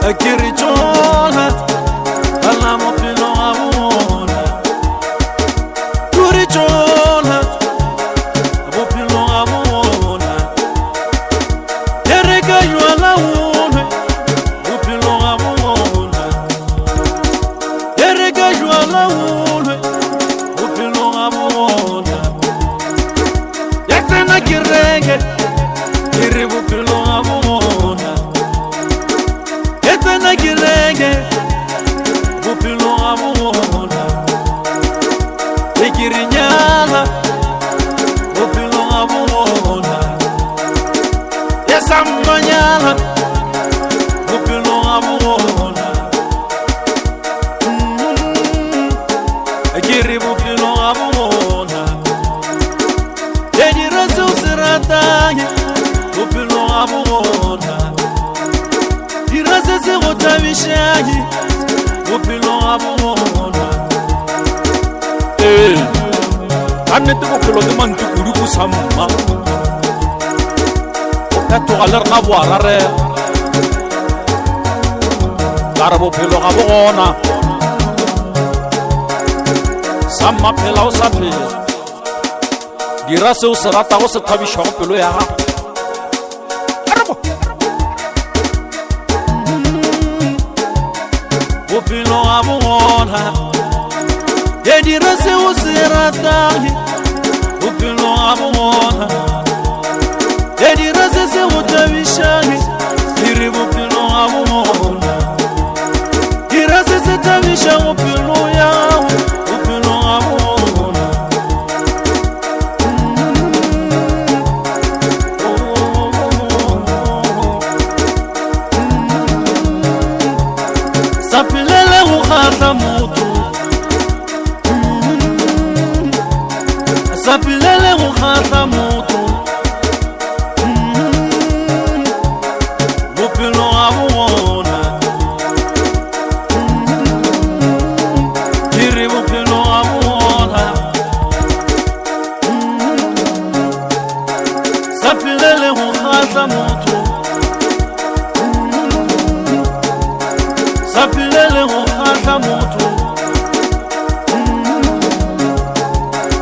Akirichola alla mopilo abona Turichola mopilo abona Erega yuala une mopilo abona Erega yuala une mopilo abona Yaktena kirenge kiri mopilo abona Yaktena kirenge mopilo abona Ikirinyala mopilo abona Yasambanyala mopilo abona Ikiri mopilo abona Yejirasu sirataye mopilo abona Irase se rotabishaye mopilo abona Annete bophelo ke mantukudi go samma o phetoga le rena boarare ka re bophelo ga bo gona samma phela o sa phela dira se o se ratago se thabišago pelo ya gago bophelo ga bo gona ye dira se o se ratago bophelo ga bo gona ye dira se go thabišago dire bophelo ga bo gona dira se thabišago pelo ya gago bophelo ga bo gona sa pelele go kgatla motho sa pelele go kgatla motho bophelo ga bo gona ke re bophelo ga bo gona sa pelele go kgatla motho sa pelele go kgatla motho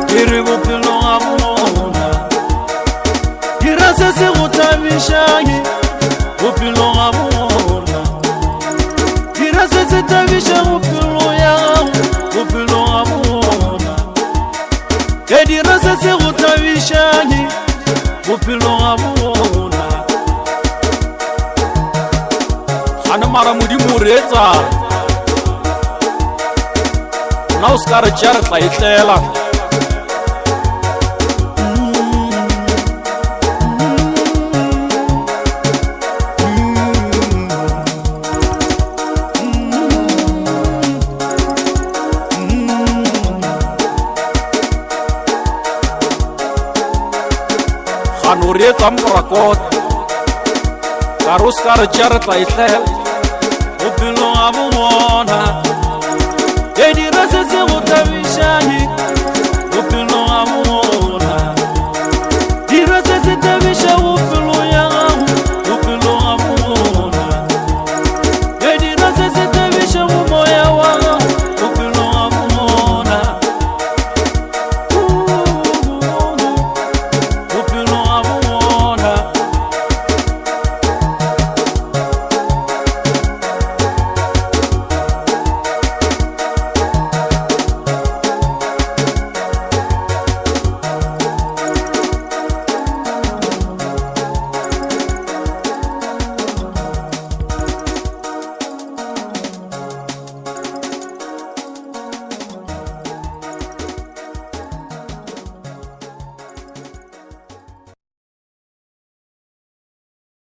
ke re bophelo ga bo gona dira se se go thabišaye bophelo ga bo gona dira se thabiša bophelo ya gago bophelo ga bo gona ke dira se go thabišaye bophelo ga bo gona gane mara modimo o reetsa na o se ka re tšea re tla etlela gane o reetsa morakota ka re o se ka re tšea re tla etlela bophelo ga bo gona ye dira se go thabišaye